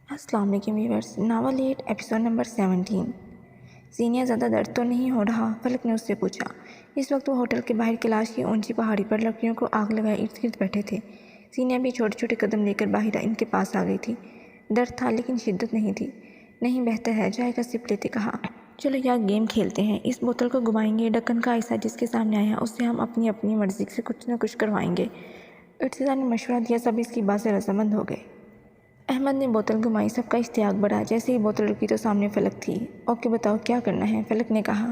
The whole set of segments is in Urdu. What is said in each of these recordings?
السلام علیکم ویورس، ناول 8 ایپیسوڈ نمبر 17۔ زینیا زیادہ درد تو نہیں ہو رہا؟ فلک نے اس سے پوچھا۔ اس وقت وہ ہوٹل کے باہر کیلاش کی اونچی پہاڑی پر لکڑیوں کو آگ لگائے ارد گرد بیٹھے تھے۔ زینیا بھی چھوٹے چھوٹے قدم لے کر باہر ان کے پاس آ گئی تھی۔ درد تھا لیکن شدت نہیں تھی۔ نہیں، بہتر ہے، چائے کا سپ لیتے کہا۔ چلو یا گیم کھیلتے ہیں، اس بوتل کو گھمائیں گے، ڈھکن کا حصہ جس کے سامنے آیا اس سے ہم اپنی اپنی مرضی سے کچھ نہ کچھ کروائیں گے۔ ارتضیٰ نے مشورہ دیا۔ سب اس کی بات سے رضامند ہو گئے۔ احمد نے بوتل گھمائی، سب کا اشتیاق بڑھا۔ جیسے ہی بوتل رکی تو سامنے فلک تھی۔ اوکے بتاؤ کیا کرنا ہے؟ فلک نے کہا۔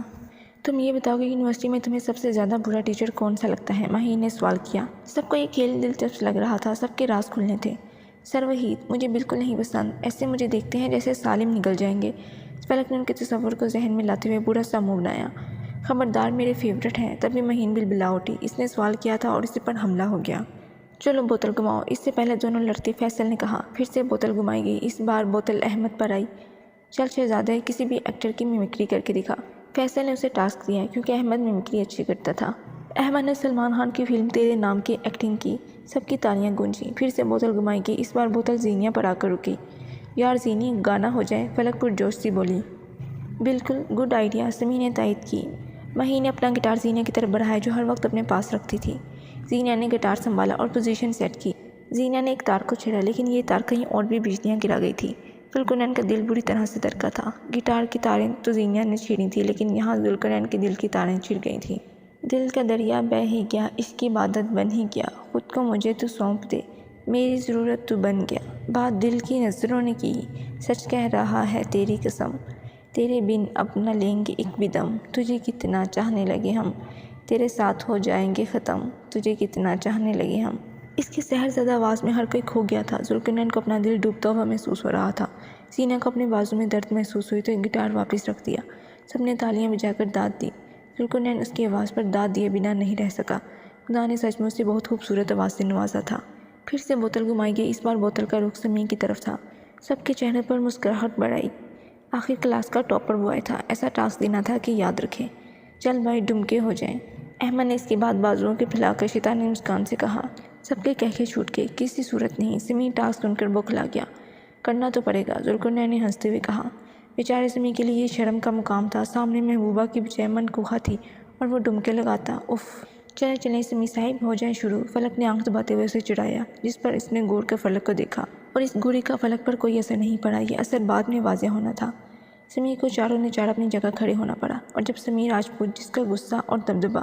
تم یہ بتاؤ کہ یونیورسٹی میں تمہیں سب سے زیادہ برا ٹیچر کون سا لگتا ہے؟ مہین نے سوال کیا۔ سب کو یہ کھیل دلچسپ لگ رہا تھا، سب کے راز کھلنے تھے۔ سر وحید مجھے بالکل نہیں پسند، ایسے مجھے دیکھتے ہیں جیسے سالم نکل جائیں گے۔ فلک نے ان کے تصور کو ذہن میں لاتے ہوئے برا سا منہ بنایا۔ خبردار، میرے فیورٹ ہیں۔ تبھی مہین بلبلا اٹھی۔ اس نے سوال کیا تھا اور اس پر حملہ ہو گیا۔ چلو بوتل گھماؤ۔ اس سے پہلے دونوں لڑتے فیصل نے کہا۔ پھر سے بوتل گھمائی گئی۔ اس بار بوتل احمد پر آئی۔ چل شہزادہ، کسی بھی ایکٹر کی میمکری کر کے دکھا۔ فیصل نے اسے ٹاسک دیا کیونکہ احمد میمکری اچھی کرتا تھا۔ احمد نے سلمان خان کی فلم تیرے نام کی ایکٹنگ کی۔ سب کی تالیاں گونجیں۔ پھر سے بوتل گھمائی گئی۔ اس بار بوتل زینیا پر آ کر رکی۔ یار زینی، گانا ہو جائے، فلک پرجوش سی بولی۔ بالکل، گڈ آئیڈیا، سمی نے تائید کی۔ مہین نے اپنا گٹار زینیا کی طرف بڑھایا جو ہر وقت اپنے پاس رکھتی تھی۔ زینیا نے گٹار سنبھالا اور پوزیشن سیٹ کی۔ زینیا نے ایک تار کو چھیڑا لیکن یہ تار کہیں اور بھی بجلیاں گرا گئی تھی۔ ذوالقرنین کا دل بری طرح سے دھڑکا تھا۔ گٹار کی تاریں تو زینیا نے چھیڑی تھی لیکن یہاں ذوالقرنین کے دل کی تاریں چھڑ گئی تھیں۔ دل کا دریا بہہ ہی گیا، عشق کی عبادت بن ہی گیا، خود کو مجھے تو سونپ دے، میری ضرورت تو بن گیا، بات دل کی نظروں نے کی، سچ کہہ رہا ہے تیری قسم، تیرے بن اب نہ لیں گے ایک بھی دم، تجھے کتنا چاہنے لگے ہم، تیرے ساتھ ہو جائیں گے ختم، تجھے کتنا چاہنے لگے ہم۔ اس کی سحر زدہ آواز میں ہر کوئی کھو گیا تھا۔ ذوالقرنین کو اپنا دل ڈوبتا ہوا محسوس ہو رہا تھا۔ زینیا کو اپنے بازو میں درد محسوس ہوئی تو گٹار واپس رکھ دیا۔ سب نے تالیاں بجا کر داد دی۔ ذوالقرنین اس کی آواز پر داد دیے بنا نہیں رہ سکا۔ خدا نے سچ میں اسے بہت خوبصورت آواز سے نوازا تھا۔ پھر سے بوتل گھمائی گئی۔ اس بار بوتل کا رخ سمیع کی طرف تھا۔ سب کے چہرے پر مسکراہٹ بڑھ آئی۔ آخر کلاس کا ٹاپر وہ آیا تھا، ایسا ٹاسک دینا تھا کہ یاد رکھے۔ چل بھائی ڈمکے ہو جائیں۔ احمد نے اس کے بعد بازوؤں کے پھیلا کر شیطانی مسکان سے کہا۔ سب کے کہکے چھوٹ گئے۔ کسی صورت نہیں۔ سمیع ٹاسک سن کر بوکھلا گیا۔ کرنا تو پڑے گا، ذوالقرنین نے ہنستے ہوئے کہا۔ بیچارے سمیع کے لیے یہ شرم کا مقام تھا۔ سامنے محبوبہ کی بجائے منکوہا تھی اور وہ ڈمکے لگاتا۔ اف، چلیں چلیں سمیع صاحب، ہو جائیں شروع۔ فلک نے آنکھ دباتے ہوئے اسے چڑھایا جس پر اس نے غور کر فلک کو دیکھا اور اس گوری کا فلک پر کوئی اثر نہیں پڑا۔ یہ اثر بعد میں واضح ہونا تھا۔ سمیع کو چاروں نے چار اپنی جگہ کھڑے ہونا پڑا اور جب سمیع راجپوت، جس کا غصہ اور دبدبہ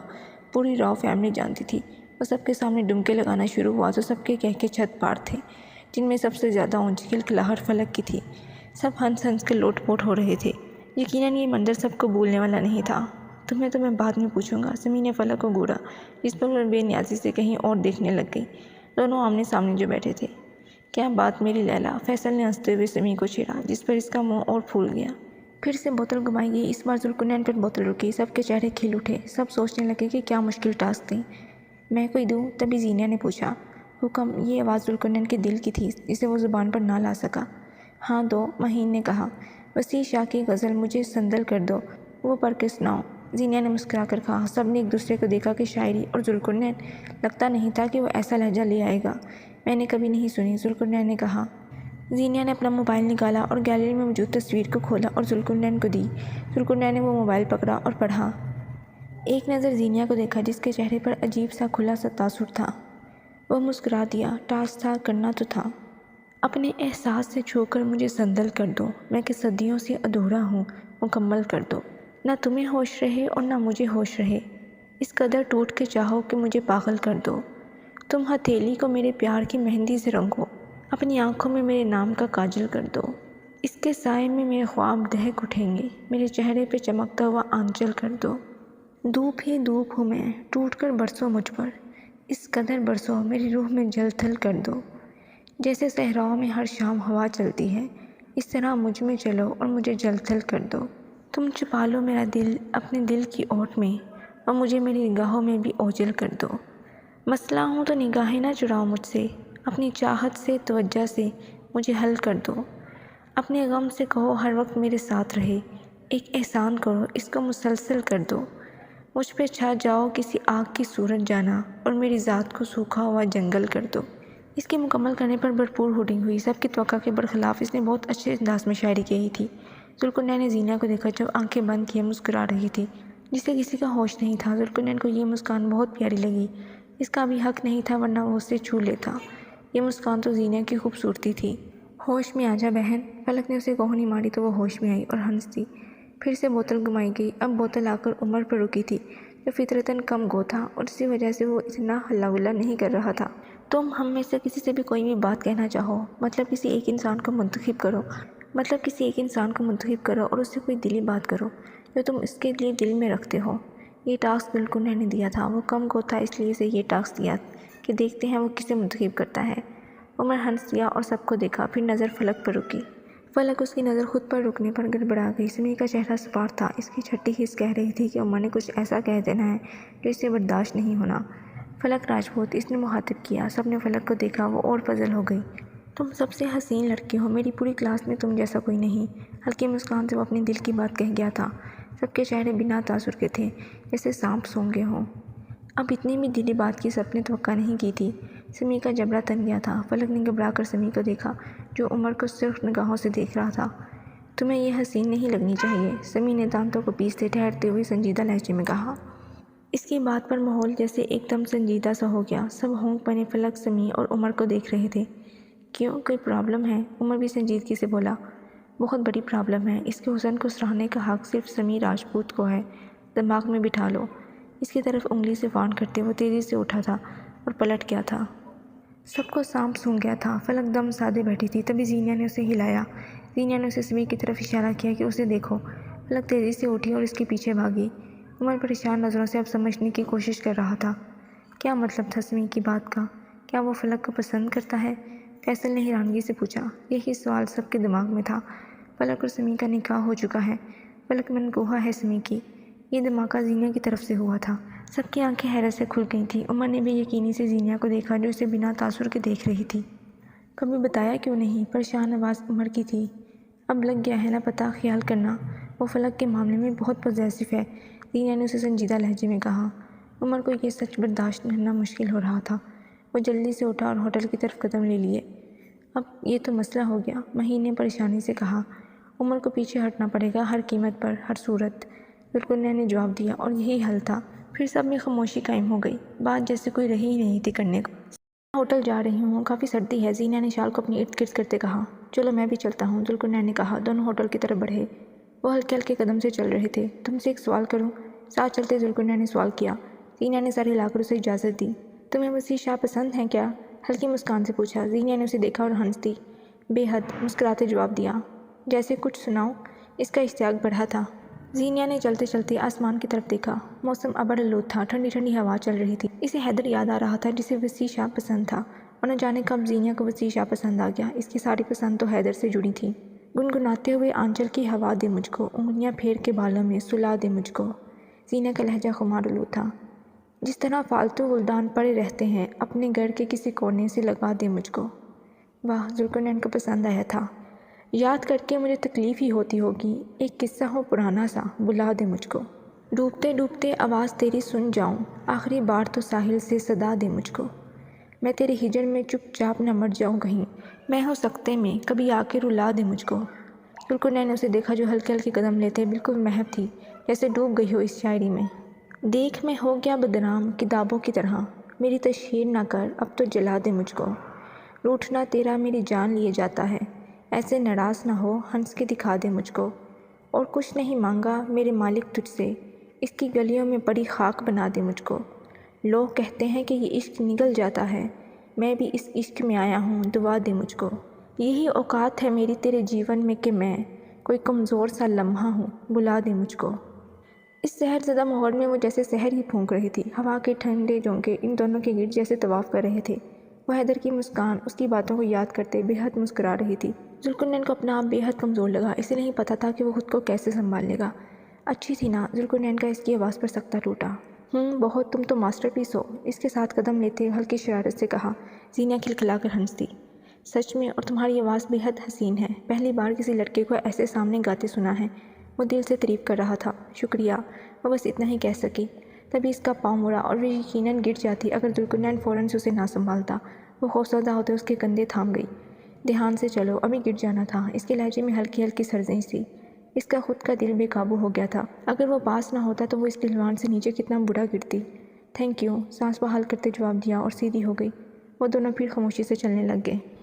پوری راؤ فیملی جانتی تھی، وہ سب کے سامنے ڈمکے لگانا شروع ہوا تو سب کے کہکے چھت پار تھے، جن میں سب سے زیادہ اونچی کھلکھلاہٹ فلک کی تھی۔ سب ہنس ہنس کے لوٹ پوٹ ہو رہے تھے۔ یقیناً یہ منظر سب کو بھولنے والا نہیں تھا۔ تمہیں تو میں بعد میں پوچھوں گا، سمیع نے فلک کو گھورا جس پر وہ بے نیازی سے کہیں اور دیکھنے لگ گئی۔ دونوں آمنے سامنے جو بیٹھے تھے۔ کیا بات میری لیلا، فیصل نے ہنستے ہوئے سمیع کو چھیڑا جس پر اس کا منہ اور پھول گیا۔ پھر سے بوتل گھمائی گئی۔ اس بار ذوالقرنین پر بوتل رکی۔ سب کے چہرے کھل اٹھے۔ سب سوچنے لگے کہ کیا مشکل ٹاسک دیں۔ میں کوئی دوں؟ تبھی زینیا نے پوچھا۔ حکم۔ یہ آواز ذوالقرنین کے دل کی تھی جسے وہ زبان پر نہ لا سکا۔ ہاں دو، مہین نے کہا۔ وسیع شاہ کی غزل مجھے سندل کر دو، وہ پڑھ کے سناؤ، زینیا نے مسکرا کر کہا۔ سب نے ایک دوسرے کو دیکھا کہ شاعری، اور ذوالقرنین لگتا نہیں تھا کہ وہ ایسا لہجہ لے آئے گا۔ میں نے کبھی نہیں سنی، ذوالقرنین نے کہا۔ زینیا نے اپنا موبائل نکالا اور گیلری میں موجود تصویر کو کھولا اور ذوالقرنین کو دی۔ ذوالقرنین نے وہ موبائل پکڑا اور پڑھا۔ ایک نظر زینیا کو دیکھا جس کے چہرے پر عجیب سا کھلا سا تاثر تھا۔ وہ مسکرا دیا۔ ٹاسک تھا، کرنا تو تھا۔ اپنے احساس سے چھو کر مجھے سندل کر دو، میں کہ صدیوں سے ادھورا ہوں، مکمل کر دو، نہ تمہیں ہوش رہے اور نہ مجھے ہوش رہے، اس قدر ٹوٹ کے چاہو کہ مجھے پاگل کر دو، تم ہتھیلی کو میرے پیار کی مہندی سے رنگو، اپنی آنکھوں میں میرے نام کا کاجل کر دو، اس کے سائے میں میرے خواب دہک اٹھیں گے، میرے چہرے پہ چمکتا ہوا آنچل کر دو، دھوپ ہی دھوپ ہوں میں، ٹوٹ کر برسو مجھ پر، اس قدر برسو میری روح میں جل تھل کر دو، جیسے صحراؤں میں ہر شام ہوا چلتی ہے، اس طرح مجھ میں چلو اور مجھے جل تھل کر دو، تم چھپا لو میرا دل اپنے دل کی اوٹ میں اور مجھے میری نگاہوں میں بھی اوجھل کر دو، مسئلہ ہوں تو نگاہیں نہ چراؤ مجھ سے، اپنی چاہت سے توجہ سے مجھے حل کر دو، اپنے غم سے کہو ہر وقت میرے ساتھ رہے، ایک احسان کرو اس کو مسلسل کر دو، مجھ پہ چھا جاؤ کسی آگ کی صورت جانا اور میری ذات کو سوکھا ہوا جنگل کر دو، اس کے مکمل کرنے پر بھرپور ہوڈنگ ہوئی۔ سب کی توقع کے برخلاف اس نے بہت اچھے انداز میں شاعری کی تھی۔ ذوالقرنین نے زینہ کو دیکھا جو آنکھیں بند کیے مسکرا رہی تھی، جسے کسی کا ہوش نہیں تھا۔ ذوالقرنین کو یہ مسکان بہت پیاری لگی۔ اس کا بھی حق نہیں تھا ورنہ وہ اسے چھو لیتا۔ یہ مسکان تو زینہ کی خوبصورتی تھی۔ ہوش میں آ جا بہن۔ فلک نے اسے کوہنی ماری تو وہ ہوش میں آئی اور ہنس دی۔ پھر سے بوتل گھمائی گئی۔ اب بوتل آ کر عمر پر رکی تھی جو فطرتاً کم گو تھا اور اسی وجہ سے وہ اتنا ہلا گلا نہیں کر رہا تھا۔ تم ہم میں سے کسی سے بھی کوئی بھی بات کہنا چاہو، مطلب کسی ایک انسان کو منتخب کرو اور اس سے کوئی دلی بات کرو جو تم اس کے لیے دل میں رکھتے ہو۔ یہ ٹاسک ذوالقرنین نے دیا تھا۔ وہ کم گو تھا اس لیے اسے یہ ٹاسک دیا کہ دیکھتے ہیں وہ کسے منتخب کرتا ہے۔ عمر ہنس دیا اور سب کو دیکھا، پھر نظر فلک پر رکی۔ فلک اس کی نظر خود پر رکنے پر گڑبڑا گئی۔ سمیع کا چہرہ سپاٹ تھا۔ اس کی چھٹی حس کہہ رہی تھی کہ عمر نے کچھ ایسا کہہ دینا ہے جو اس سے برداشت نہیں ہونا۔ فلک راجپوت، اس نے مخاطب کیا۔ سب نے فلک کو دیکھا، وہ اور پزل ہو گئی۔ تم سب سے حسین لڑکی ہو، میری پوری کلاس میں تم جیسا کوئی نہیں۔ ہلکی مسکان سے وہ اپنے دل کی بات کہہ گیا تھا۔ سب کے چہرے بنا تاثر کے تھے، جیسے سانپ سونگھے ہوں۔ اب اتنی بھی دلی بات کی سب نے توقع نہیں کی تھی۔ سمیع کا جبڑا تن گیا تھا۔ فلک نے گھبرا کر سمیع کو دیکھا جو عمر کو سرخ نگاہوں سے دیکھ رہا تھا۔ تمہیں یہ حسین نہیں لگنی چاہیے، سمیع نے دانتوں کو پیستے ٹھہرتے ہوئے سنجیدہ لہجے میں کہا۔ اس کی بات پر ماحول جیسے ایک دم سنجیدہ سا ہو گیا۔ سب ہونک بنے فلک، سمیع اور عمر کو دیکھ رہے تھے۔ کیوں، کوئی پرابلم ہے؟ عمر بھی سنجیدگی سے بولا۔ بہت بڑی پرابلم ہے۔ اس کے حسن کو سراہنے کا حق صرف سمیع راجپوت کو ہے، دماغ میں بٹھا لو۔ اس کی طرف انگلی سے وارن کرتے وہ تیزی سے اٹھا تھا اور پلٹ گیا تھا۔ سب کو سانپ سونگھ گیا تھا۔ فلک دم سادے بیٹھی تھی، تبھی زینہ نے اسے ہلایا۔ زینہ نے اسے سمیع کی طرف اشارہ کیا کہ اسے دیکھو۔ فلک تیزی سے اٹھی اور اس کے پیچھے بھاگی۔ عمر پریشان نظروں سے اب سمجھنے کی کوشش کر رہا تھا۔ کیا مطلب تھا سمیع کی بات کا؟ کیا وہ فلک کو پسند کرتا ہے؟ فیصل نے حیرانگی سے پوچھا۔ یہی سوال سب کے دماغ میں تھا۔ فلک اور سمیع کا نکاح ہو چکا ہے۔ فلک منقوہ ہے سمیع کی۔ یہ دھماکہ زینہ کی طرف سے ہوا تھا۔ سب کی آنکھیں حیرت سے کھل گئی تھیں۔ عمر نے بے یقینی سے زینہ کو دیکھا جو اسے بنا تاثر کے دیکھ رہی تھی۔ کبھی بتایا کیوں نہیں؟ پریشان آواز عمر کی تھی۔ اب لگ گیا ہے نا پتہ، خیال کرنا۔ وہ فلک کے معاملے میں بہت پوزیسو ہے، زینہ نے اسے سنجیدہ لہجے میں کہا۔ عمر کو یہ سچ برداشت کرنا مشکل ہو رہا تھا۔ وہ جلدی سے اٹھا اور ہوٹل کی طرف قدم لے لیے۔ اب یہ تو مسئلہ ہو گیا، مہین نے پریشانی سے کہا۔ عمر کو پیچھے ہٹنا پڑے گا، ہر قیمت پر، ہر صورت، ذوالقرنین نے جواب دیا، اور یہی حل تھا۔ پھر سب میں خاموشی قائم ہو گئی۔ بات جیسے کوئی رہی ہی نہیں تھی کرنے کو۔ ہوٹل جا رہی ہوں، کافی سردی ہے، زینہ نے شال کو اپنی ارد گرد کرتے کہا۔ چلو میں بھی چلتا ہوں، ذوالقرنین نے کہا۔ دونوں ہوٹل کی طرف بڑھے۔ وہ ہلکے ہلکے قدم سے چل رہے تھے۔ تم سے ایک سوال کروں؟ ساتھ چلتے ذوالقرنین نے سوال کیا۔ زینہ نے سر ہلا کر اسے اجازت دی۔ تمہیں وسیع شاہ پسند ہیں کیا؟ ہلکی مسکان سے پوچھا۔ زینہ نے اسے دیکھا اور ہنس دی۔ بے حد، مسکراتے جواب دیا۔ جیسے کچھ سناؤ؟ اس کا اشتیاق بڑھا تھا۔ زینہ نے چلتے چلتے آسمان کی طرف دیکھا۔ موسم ابر آلود تھا، ٹھنڈی ٹھنڈی ہوا چل رہی تھی۔ اسے حیدر یاد آ رہا تھا جسے وسیع شاہ پسند تھا، اور نہ جانے کب زینہ کو وسیع شاہ پسند آ گیا۔ اس کی ساری پسند تو حیدر سے جڑی تھی۔ گنگناتے ہوئے آنچل کی ہوا دے مجھ کو، انگلیاں پھیر کے بالوں میں سلا دے مجھ کو۔ زینہ کا لہجہ خمار آلود تھا۔ جس طرح فالتو گلدان پڑے رہتے ہیں، اپنے گھر کے کسی کونے سے لگا دے مجھ کو۔ واہ، ذوالقرنین کو پسند آیا تھا۔ یاد کر کے مجھے تکلیف ہی ہوتی ہوگی، ایک قصہ ہو پرانا سا، بلا دے مجھ کو۔ ڈوبتے ڈوبتے آواز تیری سن جاؤں، آخری بار تو ساحل سے صدا دے مجھ کو۔ میں تیرے ہجر میں چپ چاپ نہ مر جاؤں کہیں، میں ہوں سکتے میں، کبھی آ کے رلا دے مجھ کو۔ ذوالقرنین نے اسے دیکھا جو ہلکے ہلکے قدم لیتے بالکل محو تھی، جیسے ڈوب گئی ہو اس شاعری میں۔ دیکھ میں ہو گیا بدنام کتابوں کی طرح، میری تشہیر نہ کر اب تو جلا دے مجھ کو۔ روٹھنا تیرا میری جان لیے جاتا ہے، ایسے ناراض نہ ہو، ہنس کے دکھا دے مجھ کو۔ اور کچھ نہیں مانگا میرے مالک تجھ سے، اس کی گلیوں میں پڑی خاک بنا دے مجھ کو۔ لوگ کہتے ہیں کہ یہ عشق نگل جاتا ہے، میں بھی اس عشق میں آیا ہوں، دعا دے مجھ کو۔ یہی اوقات ہے میری تیرے جیون میں کہ میں کوئی کمزور سا لمحہ ہوں، بلا دے مجھ کو۔ اس سحر زدہ ماحول میں وہ جیسے سحر ہی پھونک رہی تھی۔ ہوا کے ٹھنڈے جھونکے ان دونوں کے گرد جیسے طواف کر رہے تھے۔ وہ حیدر کی مسکان، اس کی باتوں کو یاد کرتے بے حد مسکرا رہی تھی۔ ذوالقرنین کو اپنا آپ بے حد کمزور لگا۔ اسے نہیں پتہ تھا کہ وہ خود کو کیسے سنبھال لے گا۔ اچھی تھی نا؟ ذوالقرنین کا اس کی آواز پر سکتہ ٹوٹا۔ بہت، تم تو ماسٹر پیس ہو، اس کے ساتھ قدم لیتے ہلکی شرارت سے کہا۔ زینہ کھلکھلا کر ہنس دی۔ سچ میں، اور تمہاری آواز بے حد حسین ہے، پہلی بار کسی لڑکے کو ایسے سامنے گاتے سنا ہے۔ وہ دل سے تعریف کر رہا تھا۔ شکریہ، وہ بس اتنا ہی کہہ سکی۔ تبھی اس کا پاؤں مڑا اور وہ یقیناً گر جاتی اگر ذوالقرنین فوراً سے اسے نہ سنبھالتا۔ وہ خوفزدہ ہوتے اس کے کندھے تھام گئی۔ دھیان سے چلو، ابھی گر جانا تھا۔ اس کے لہجے میں ہلکی ہلکی سرزنش تھی۔ اس کا خود کا دل بے قابو ہو گیا تھا۔ اگر وہ پاس نہ ہوتا تو وہ اس پہلوان سے نیچے کتنا برا گرتی۔ تھینک یو، سانس بحال کرتے جواب دیا اور سیدھی ہو گئی۔ وہ دونوں پھر خاموشی سے چلنے لگ گئے۔